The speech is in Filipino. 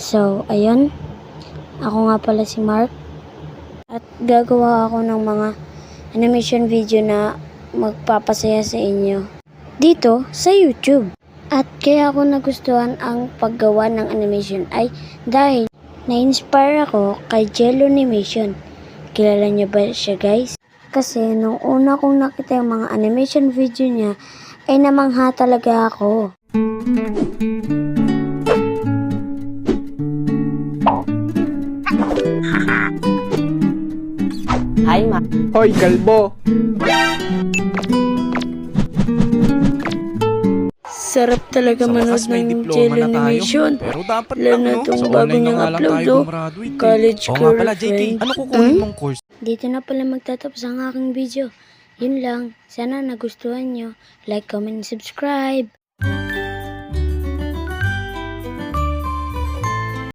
So, ayun. Ako nga pala si Mark. At gagawa ako ng mga animation video na magpapasaya sa inyo dito sa YouTube. At kaya ako nagustuhan ang paggawa ng animation ay dahil na-inspire ako kay Jello Animation. Kilala niyo ba siya, guys? Kasi nung una kong nakita yung mga animation video niya ay namangha talaga ako. Hi, Ma. Hoy, kalbo! Sarap talaga Sa manood wakas may ng diploma Jello na tayo. Animation. Pero dapat Lalo lang, na no? itong Sa bago online na niyang nga lang upload, tayo oh. gumraduate. College Oo nga pala, JK. girlfriend. Ano kukunin mong course? Dito na pala magtatapos ang aking video. Yun lang. Sana nagustuhan nyo. Like, comment, and subscribe.